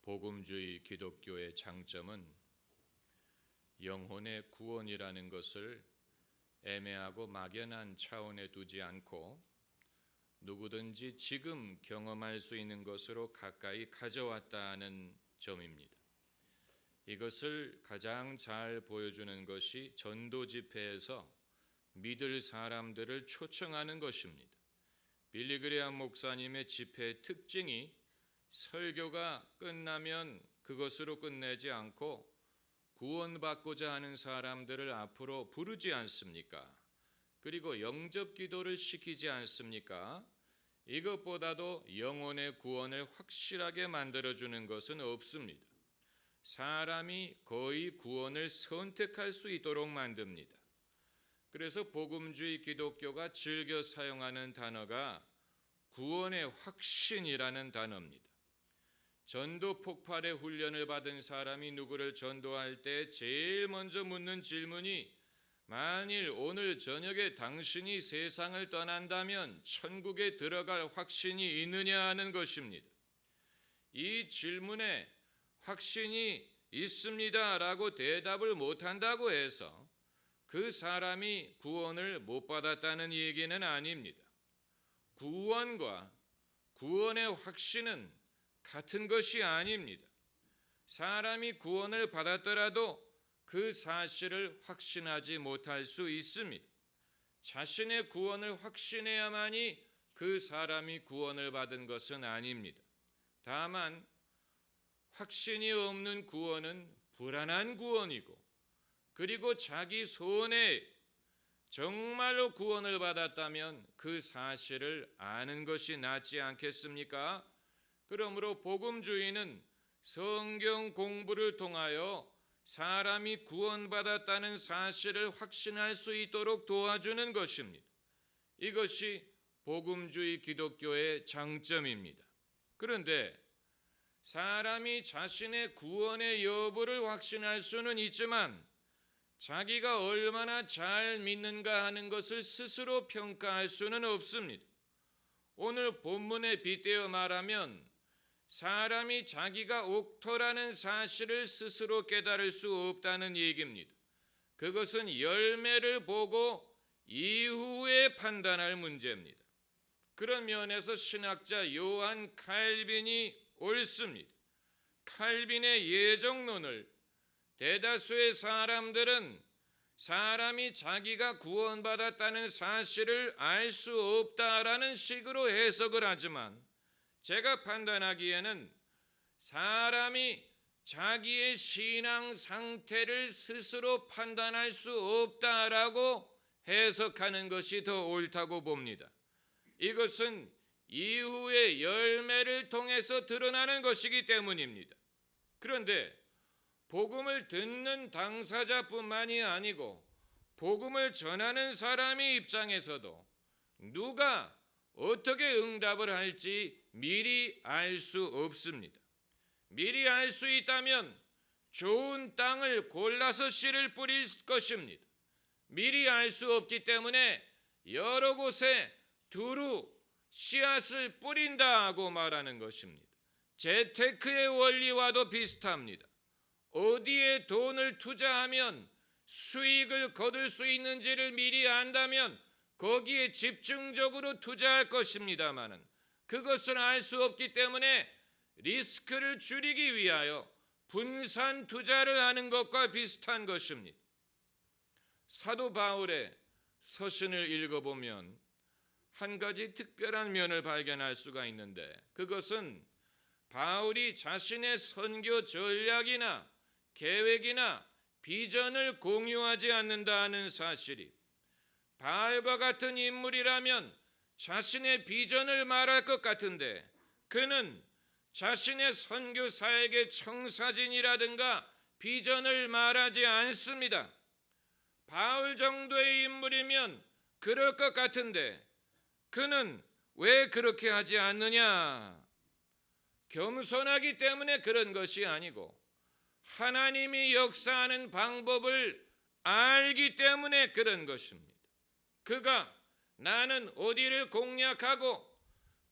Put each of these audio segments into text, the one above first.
복음주의 기독교의 장점은 영혼의 구원이라는 것을 애매하고 막연한 차원에 두지 않고 누구든지 지금 경험할 수 있는 것으로 가까이 가져왔다는 점입니다. 이것을 가장 잘 보여주는 것이 전도 집회에서 믿을 사람들을 초청하는 것입니다. 빌리 그레함 목사님의 집회의 특징이 설교가 끝나면 그것으로 끝내지 않고 구원받고자 하는 사람들을 앞으로 부르지 않습니까? 그리고 영접 기도를 시키지 않습니까? 이것보다도 영혼의 구원을 확실하게 만들어주는 것은 없습니다. 사람이 거의 구원을 선택할 수 있도록 만듭니다. 그래서 복음주의 기독교가 즐겨 사용하는 단어가 구원의 확신이라는 단어입니다. 전도 폭발의 훈련을 받은 사람이 누구를 전도할 때 제일 먼저 묻는 질문이 만일 오늘 저녁에 당신이 세상을 떠난다면 천국에 들어갈 확신이 있느냐 하는 것입니다. 이 질문에 확신이 있습니다라고 대답을 못한다고 해서 그 사람이 구원을 못 받았다는 얘기는 아닙니다. 구원과 구원의 확신은 같은 것이 아닙니다. 사람이 구원을 받았더라도 그 사실을 확신하지 못할 수 있습니다. 자신의 구원을 확신해야만이 그 사람이 구원을 받은 것은 아닙니다. 다만 확신이 없는 구원은 불안한 구원이고 그리고 자기 손에 정말로 구원을 받았다면 그 사실을 아는 것이 낫지 않겠습니까? 그러므로 복음주의는 성경 공부를 통하여 사람이 구원받았다는 사실을 확신할 수 있도록 도와주는 것입니다. 이것이 복음주의 기독교의 장점입니다. 그런데 사람이 자신의 구원의 여부를 확신할 수는 있지만 자기가 얼마나 잘 믿는가 하는 것을 스스로 평가할 수는 없습니다. 오늘 본문에 빗대어 말하면 사람이 자기가 옥토라는 사실을 스스로 깨달을 수 없다는 얘기입니다. 그것은 열매를 보고 이후에 판단할 문제입니다. 그런 면에서 신학자 요한 칼빈이 옳습니다. 칼빈의 예정론을 대다수의 사람들은 사람이 자기가 구원받았다는 사실을 알 수 없다라는 식으로 해석을 하지만 제가 판단하기에는 사람이 자기의 신앙 상태를 스스로 판단할 수 없다라고 해석하는 것이 더 옳다고 봅니다. 이것은 이후의 열매를 통해서 드러나는 것이기 때문입니다. 그런데 복음을 듣는 당사자뿐만이 아니고 복음을 전하는 사람의 입장에서도 누가 어떻게 응답을 할지 미리 알 수 없습니다. 미리 알 수 있다면 좋은 땅을 골라서 씨를 뿌릴 것입니다. 미리 알 수 없기 때문에 여러 곳에 두루 씨앗을 뿌린다고 말하는 것입니다. 재테크의 원리와도 비슷합니다. 어디에 돈을 투자하면 수익을 거둘 수 있는지를 미리 안다면 거기에 집중적으로 투자할 것입니다마는 그것을 알 수 없기 때문에 리스크를 줄이기 위하여 분산 투자를 하는 것과 비슷한 것입니다. 사도 바울의 서신을 읽어보면 한 가지 특별한 면을 발견할 수가 있는데 그것은 바울이 자신의 선교 전략이나 계획이나 비전을 공유하지 않는다는 사실이 바울과 같은 인물이라면 자신의 비전을 말할 것 같은데 그는 자신의 선교사에게 청사진이라든가 비전을 말하지 않습니다. 바울 정도의 인물이면 그럴 것 같은데 그는 왜 그렇게 하지 않느냐? 겸손하기 때문에 그런 것이 아니고 하나님이 역사하는 방법을 알기 때문에 그런 것입니다. 그가 나는 어디를 공략하고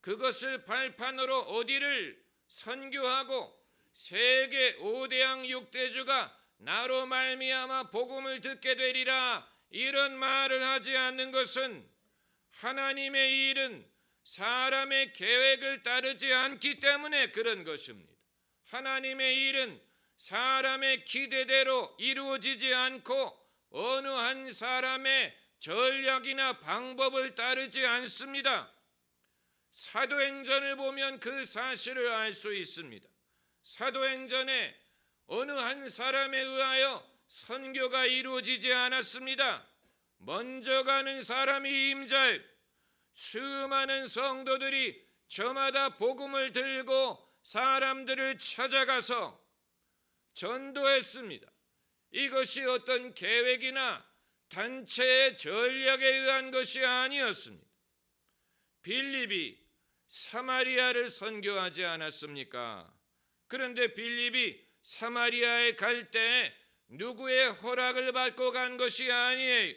그것을 발판으로 어디를 선교하고 세계 5대양 6대주가 나로 말미암아 복음을 듣게 되리라, 이런 말을 하지 않는 것은 하나님의 일은 사람의 계획을 따르지 않기 때문에 그런 것입니다. 하나님의 일은 사람의 기대대로 이루어지지 않고 어느 한 사람의 전략이나 방법을 따르지 않습니다. 사도행전을 보면 그 사실을 알 수 있습니다. 사도행전에 어느 한 사람에 의하여 선교가 이루어지지 않았습니다. 먼저 가는 사람이 임자에 수많은 성도들이 저마다 복음을 들고 사람들을 찾아가서 전도했습니다. 이것이 어떤 계획이나 단체의 전략에 의한 것이 아니었습니다. 빌립이 사마리아를 선교하지 않았습니까? 그런데 빌립이 사마리아에 갈 때 누구의 허락을 받고 간 것이 아니에요.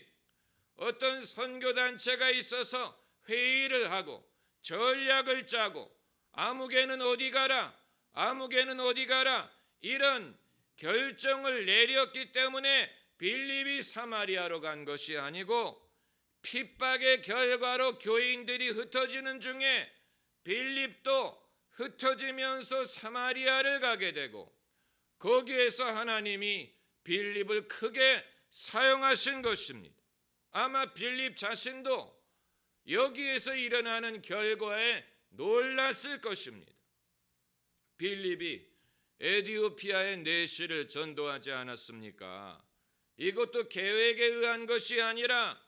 어떤 선교단체가 있어서 회의를 하고 전략을 짜고 아무개는 어디 가라, 아무개는 어디 가라, 이런 결정을 내렸기 때문에 빌립이 사마리아로 간 것이 아니고, 핍박의 결과로 교인들이 흩어지는 중에 빌립도 흩어지면서 사마리아를 가게 되고, 거기에서 하나님이 빌립을 크게 사용하신 것입니다. 아마 빌립 자신도 여기에서 일어나는 결과에 놀랐을 것입니다. 빌립이 에디오피아의 내시를 전도하지 않았습니까? 이것도 계획에 의한 것이 아니라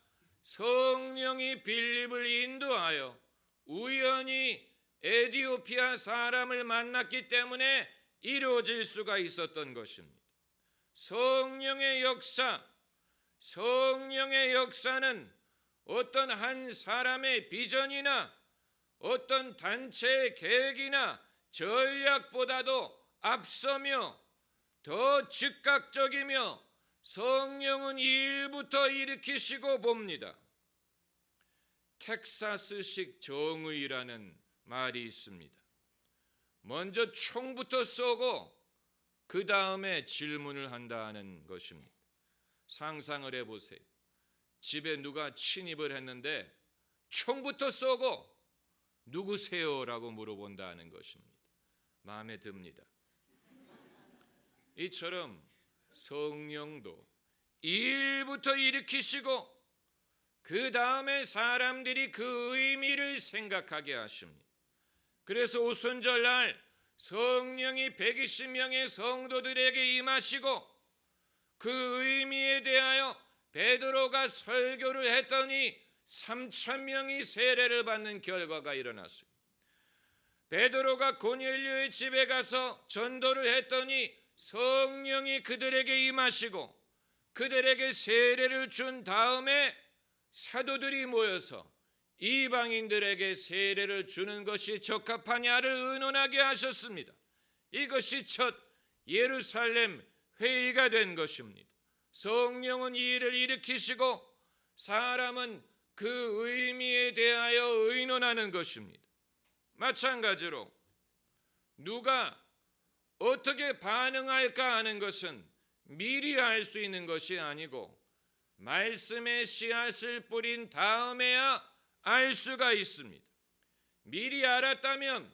성령이 빌립을 인도하여 우연히 에디오피아 사람을 만났기 때문에 이루어질 수가 있었던 것입니다. 성령의 역사는 어떤 한 사람의 비전이나 어떤 단체의 계획이나 전략보다도 앞서며 더 즉각적이며 성령은 일부터 일으키시고 봅니다. 텍사스식 정의라는 말이 있습니다. 먼저 총부터 쏘고 그 다음에 질문을 한다는 것입니다. 상상을 해보세요. 집에 누가 침입을 했는데 총부터 쏘고 누구세요? 라고 물어본다는 것입니다. 마음에 듭니다. 이처럼 성령도 일부터 일으키시고 그 다음에 사람들이 그 의미를 생각하게 하십니다. 그래서 오순절날 성령이 120명의 성도들에게 임하시고 그 의미에 대하여 베드로가 설교를 했더니 3,000명이 세례를 받는 결과가 일어났어요. 베드로가 고넬료의 집에 가서 전도를 했더니 성령이 그들에게 임하시고 그들에게 세례를 준 다음에 사도들이 모여서 이방인들에게 세례를 주는 것이 적합하냐를 의논하게 하셨습니다. 이것이 첫 예루살렘 회의가 된 것입니다. 성령은 이 일을 일으키시고 사람은 그 의미에 대하여 의논하는 것입니다. 마찬가지로 누가 어떻게 반응할까 하는 것은 미리 알 수 있는 것이 아니고 말씀의 씨앗을 뿌린 다음에야 알 수가 있습니다. 미리 알았다면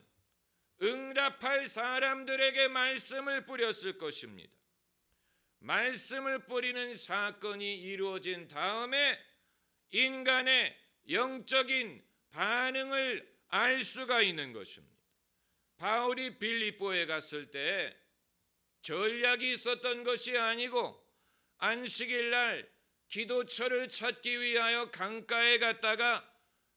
응답할 사람들에게 말씀을 뿌렸을 것입니다. 말씀을 뿌리는 사건이 이루어진 다음에 인간의 영적인 반응을 알 수가 있는 것입니다. 바울이 빌립보에 갔을 때 전략이 있었던 것이 아니고 안식일 날 기도처를 찾기 위하여 강가에 갔다가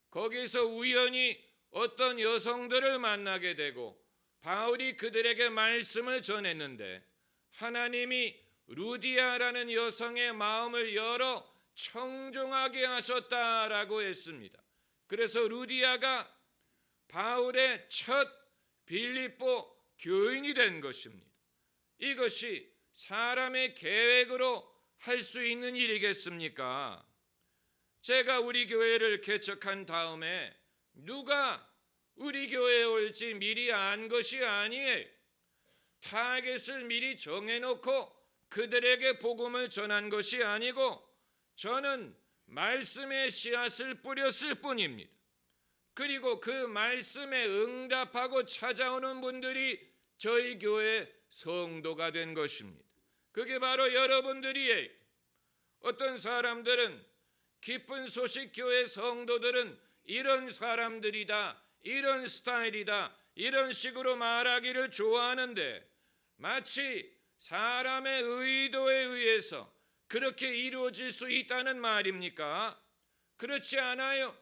거기서 우연히 어떤 여성들을 만나게 되고 바울이 그들에게 말씀을 전했는데 하나님이 루디아라는 여성의 마음을 열어 청종하게 하셨다라고 했습니다. 그래서 루디아가 바울의 첫 빌립보 교인이 된 것입니다. 이것이 사람의 계획으로 할 수 있는 일이겠습니까? 제가 우리 교회를 개척한 다음에 누가 우리 교회에 올지 미리 안 것이 아니에요. 타겟을 미리 정해놓고 그들에게 복음을 전한 것이 아니고 저는 말씀의 씨앗을 뿌렸을 뿐입니다. 그리고 그 말씀에 응답하고 찾아오는 분들이 저희 교회 성도가 된 것입니다. 그게 바로 여러분들이에요. 어떤 사람들은 기쁜 소식 교회 성도들은 이런 사람들이다, 이런 스타일이다, 이런 식으로 말하기를 좋아하는데 마치 사람의 의도에 의해서 그렇게 이루어질 수 있다는 말입니까? 그렇지 않아요.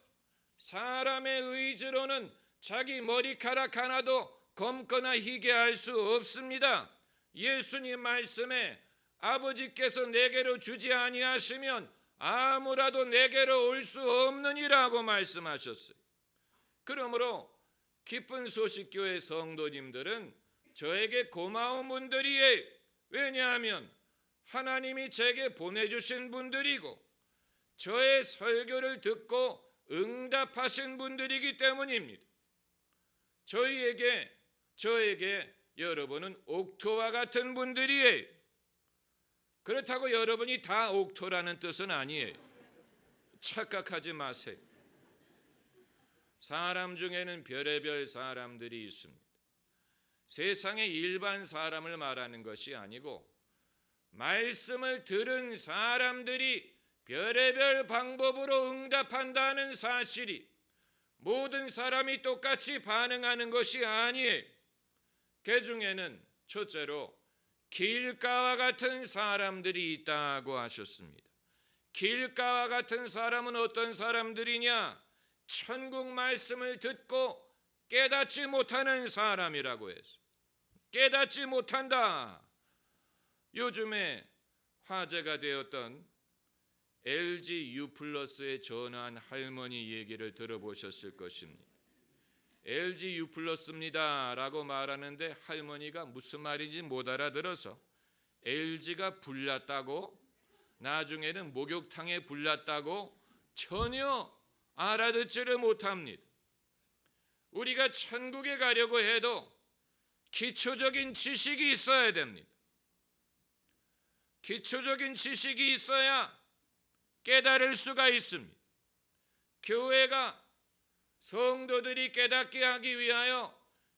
사람의 의지로는 자기 머리카락 하나도 검거나 희게 할 수 없습니다. 예수님 말씀에 아버지께서 내게로 주지 아니하시면 아무라도 내게로 올 수 없느니라고 말씀하셨어요. 그러므로 기쁜 소식 교회 성도님들은 저에게 고마운 분들이에요. 왜냐하면 하나님이 제게 보내주신 분들이고 저의 설교를 듣고 응답하신 분들이기 때문입니다. 저에게 여러분은 옥토와 같은 분들이에요. 그렇다고 여러분이 다 옥토라는 뜻은 아니에요. 착각하지 마세요. 사람 중에는 별의별 사람들이 있습니다. 세상의 일반 사람을 말하는 것이 아니고 말씀을 들은 사람들이 별의별 방법으로 응답한다는 사실이 모든 사람이 똑같이 반응하는 것이 아니에요. 그 중에는 첫째로 길가와 같은 사람들이 있다고 하셨습니다. 길가와 같은 사람은 어떤 사람들이냐? 천국 말씀을 듣고 깨닫지 못하는 사람이라고 해서 깨닫지 못한다. 요즘에 화제가 되었던 LG U+에 전화한 할머니 얘기를 들어보셨을 것입니다. LG U+입니다 라고 말하는데 할머니가 무슨 말인지 못 알아들어서 LG가 불났다고, 나중에는 목욕탕에 불났다고 전혀 알아듣지를 못합니다. 우리가 천국에 가려고 해도 기초적인 지식이 있어야 됩니다. 기초적인 지식이 있어야 깨달을 수가 있습니다. 교회가 성도들이 깨닫게 하기 위하여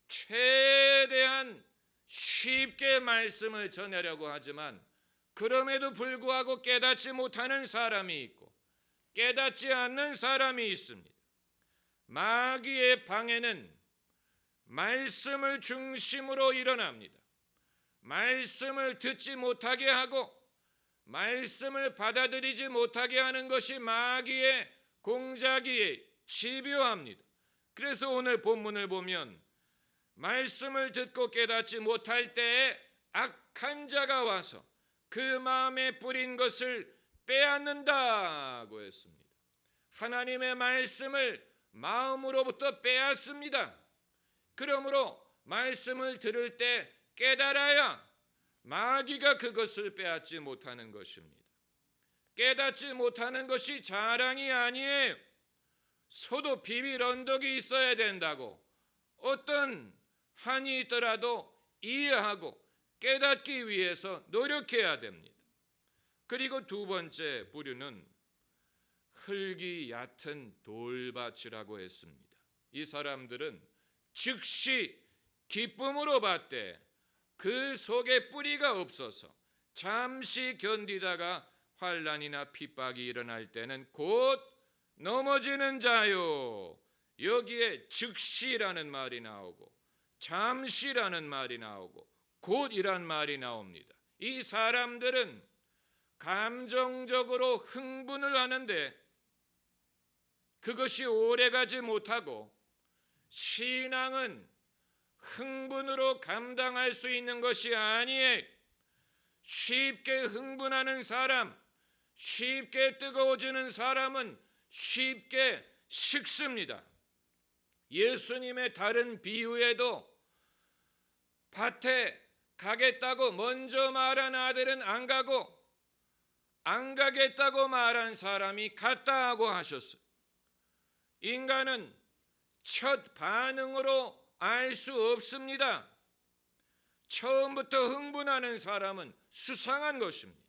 최대한 쉽게 말씀을 전하려고 하지만 그럼에도 불구하고 깨닫지 못하는 사람이 있고 깨닫지 않는 사람이 있습니다. 마귀의 방해는 말씀을 중심으로 일어납니다. 말씀을 듣지 못하게 하고 말씀을 받아들이지 못하게 하는 것이 마귀의 공작이에요. 집요합니다. 그래서 오늘 본문을 보면 말씀을 듣고 깨닫지 못할 때에 악한 자가 와서 그 마음에 뿌린 것을 빼앗는다고 했습니다. 하나님의 말씀을 마음으로부터 빼앗습니다. 그러므로 말씀을 들을 때 깨달아야 마귀가 그것을 빼앗지 못하는 것입니다. 깨닫지 못하는 것이 자랑이 아니에요. 소도 비빌 언덕이 있어야 된다고 어떤 한이 있더라도 이해하고 깨닫기 위해서 노력해야 됩니다. 그리고 두 번째 부류는 흙이 얕은 돌밭이라고 했습니다. 이 사람들은 즉시 기쁨으로 받되 그 속에 뿌리가 없어서 잠시 견디다가 환난이나 핍박이 일어날 때는 곧 넘어지는 자요. 여기에 즉시라는 말이 나오고 잠시라는 말이 나오고 곧이란 말이 나옵니다. 이 사람들은 감정적으로 흥분을 하는데 그것이 오래가지 못하고 신앙은 흥분으로 감당할 수 있는 것이 아니에요. 쉽게 흥분하는 사람, 쉽게 뜨거워지는 사람은 쉽게 식습니다. 예수님의 다른 비유에도 밭에 가겠다고 먼저 말한 아들은 안 가고 안 가겠다고 말한 사람이 갔다고 하셨어요. 인간은 첫 반응으로 알 수 없습니다. 처음부터 흥분하는 사람은 수상한 것입니다.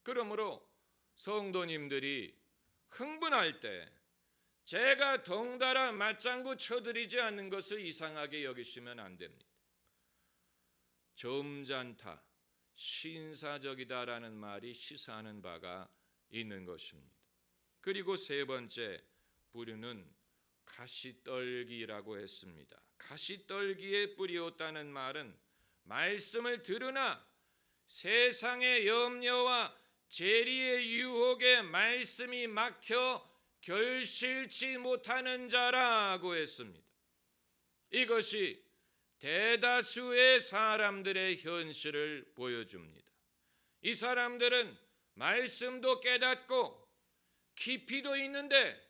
그러므로 성도님들이 흥분할 때 제가 덩달아 맞장구 쳐드리지 않는 것을 이상하게 여기시면 안 됩니다. 점잖다, 신사적이다라는 말이 시사하는 바가 있는 것입니다. 그리고 세 번째 부류는 가시떨기라고 했습니다. 가시떨기에 뿌리었다는 말은 말씀을 들으나 세상의 염려와 재리의 유혹에 말씀이 막혀 결실치 못하는 자라고 했습니다. 이것이 대다수의 사람들의 현실을 보여줍니다. 이 사람들은 말씀도 깨닫고 깊이도 있는데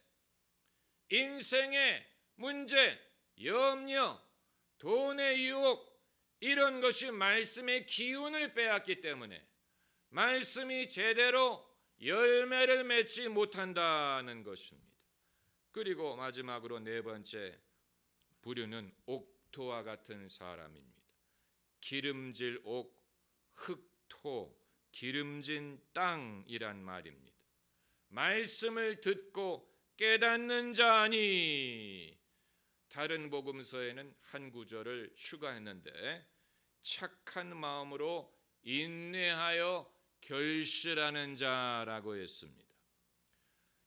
인생의 문제, 염려, 돈의 유혹 이런 것이 말씀의 기운을 빼앗기 때문에 말씀이 제대로 열매를 맺지 못한다는 것입니다. 그리고 마지막으로 네 번째 부류는 옥토와 같은 사람입니다. 기름질 옥, 흙토, 기름진 땅이란 말입니다. 말씀을 듣고 깨닫는 자니, 다른 복음서에는 한 구절을 추가했는데 착한 마음으로 인내하여 결실하는 자라고 했습니다.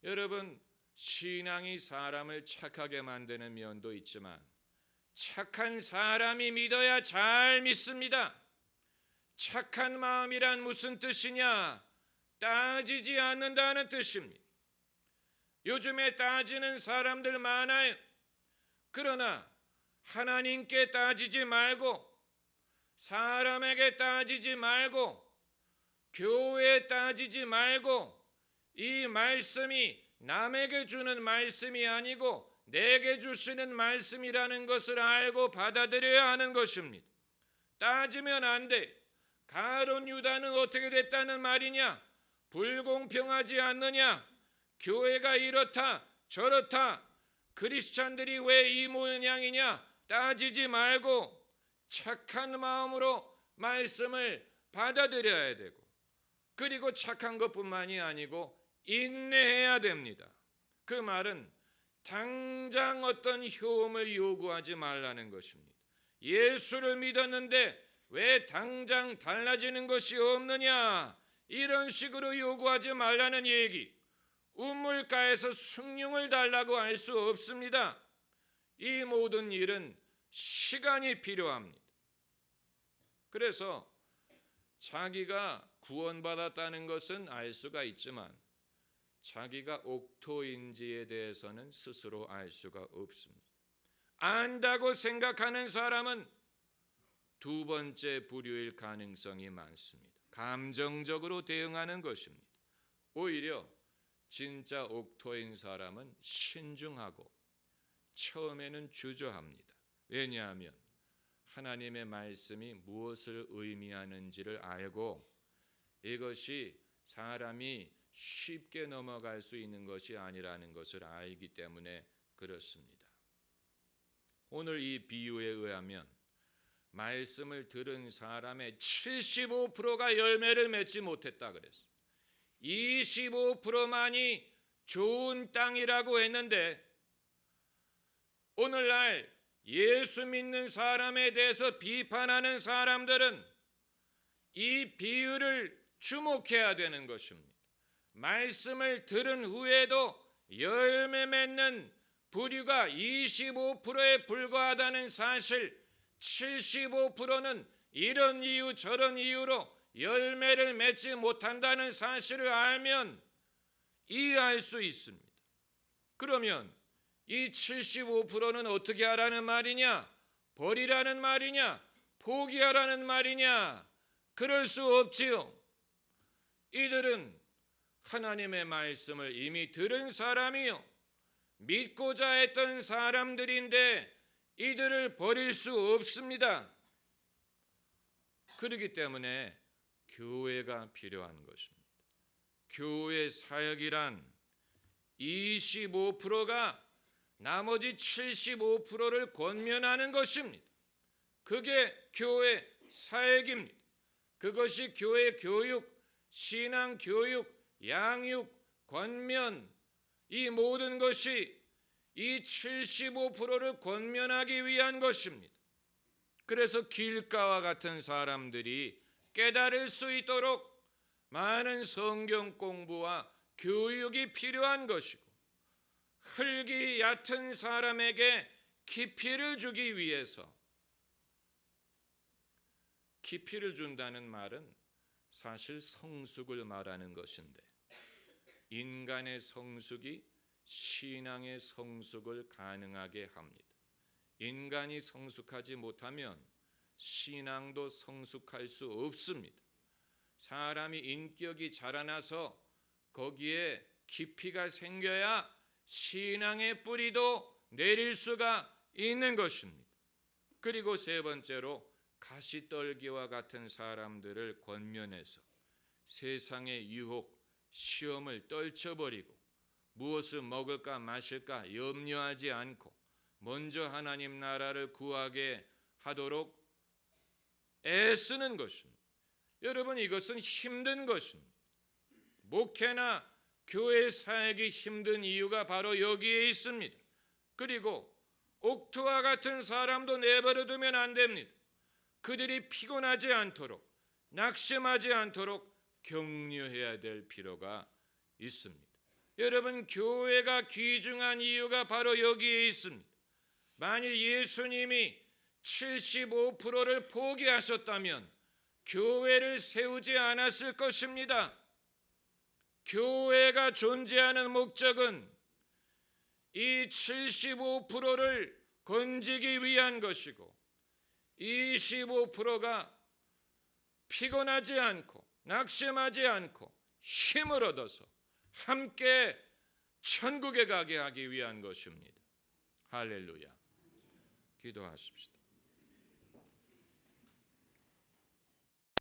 여러분, 신앙이 사람을 착하게 만드는 면도 있지만 착한 사람이 믿어야 잘 믿습니다. 착한 마음이란 무슨 뜻이냐? 따지지 않는다는 뜻입니다. 요즘에 따지는 사람들 많아요. 그러나 하나님께 따지지 말고, 사람에게 따지지 말고, 교회에 따지지 말고, 이 말씀이 남에게 주는 말씀이 아니고 내게 주시는 말씀이라는 것을 알고 받아들여야 하는 것입니다. 따지면 안 돼. 가룟 유다는 어떻게 됐다는 말이냐? 불공평하지 않느냐? 교회가 이렇다 저렇다, 크리스찬들이 왜 이 모양이냐? 따지지 말고 착한 마음으로 말씀을 받아들여야 되고, 그리고 착한 것뿐만이 아니고 인내해야 됩니다. 그 말은 당장 어떤 효험을 요구하지 말라는 것입니다. 예수를 믿었는데 왜 당장 달라지는 것이 없느냐? 이런 식으로 요구하지 말라는 얘기. 우물가에서 숭늉을 달라고 할 수 없습니다. 이 모든 일은 시간이 필요합니다. 그래서 자기가 구원받았다는 것은 알 수가 있지만 자기가 옥토인지에 대해서는 스스로 알 수가 없습니다. 안다고 생각하는 사람은 두 번째 부류일 가능성이 많습니다. 감정적으로 대응하는 것입니다. 오히려 진짜 옥토인 사람은 신중하고 처음에는 주저합니다. 왜냐하면 하나님의 말씀이 무엇을 의미하는지를 알고 이것이 사람이 쉽게 넘어갈 수 있는 것이 아니라는 것을 알기 때문에 그렇습니다. 오늘 이 비유에 의하면 말씀을 들은 사람의 75%가 열매를 맺지 못했다 그랬어요. 25%만이 좋은 땅이라고 했는데 오늘날 예수 믿는 사람에 대해서 비판하는 사람들은 이 비유를 주목해야 되는 것입니다. 말씀을 들은 후에도 열매 맺는 부류가 25%에 불과하다는 사실, 75%는 이런 이유 저런 이유로 열매를 맺지 못한다는 사실을 알면 이해할 수 있습니다. 그러면 이 75%는 어떻게 하라는 말이냐? 버리라는 말이냐? 포기하라는 말이냐? 그럴 수 없지요. 이들은 하나님의 말씀을 이미 들은 사람이요, 믿고자 했던 사람들인데 이들을 버릴 수 없습니다. 그렇기 때문에 교회가 필요한 것입니다. 교회 사역이란 25%가 나머지 75%를 권면하는 것입니다. 그게 교회 사역입니다. 그것이 교회 교육, 신앙 교육, 양육, 권면, 이 모든 것이 이 75%를 권면하기 위한 것입니다. 그래서 길가와 같은 사람들이 깨달을 수 있도록 많은 성경 공부와 교육이 필요한 것이고, 흙이 얕은 사람에게 깊이를 주기 위해서, 깊이를 준다는 말은 사실 성숙을 말하는 것인데, 인간의 성숙이 신앙의 성숙을 가능하게 합니다. 인간이 성숙하지 못하면 신앙도 성숙할 수 없습니다. 사람이 인격이 자라나서 거기에 깊이가 생겨야 신앙의 뿌리도 내릴 수가 있는 것입니다. 그리고 세 번째로 가시떨기와 같은 사람들을 권면해서 세상의 유혹, 시험을 떨쳐버리고 무엇을 먹을까 마실까 염려하지 않고 먼저 하나님 나라를 구하게 하도록 애쓰는 것입니다. 여러분, 이것은 힘든 것입니다. 목회나 교회 사역이 힘든 이유가 바로 여기에 있습니다. 그리고 옥토와 같은 사람도 내버려 두면 안 됩니다. 그들이 피곤하지 않도록, 낙심하지 않도록 격려해야 될 필요가 있습니다. 여러분, 교회가 귀중한 이유가 바로 여기에 있습니다. 만일 예수님이 75%를 포기하셨다면 교회를 세우지 않았을 것입니다. 교회가 존재하는 목적은 이 75%를 건지기 위한 것이고, 25%가 피곤하지 않고 낙심하지 않고 힘을 얻어서 함께 천국에 가게 하기 위한 것입니다. 할렐루야. 기도하십시다.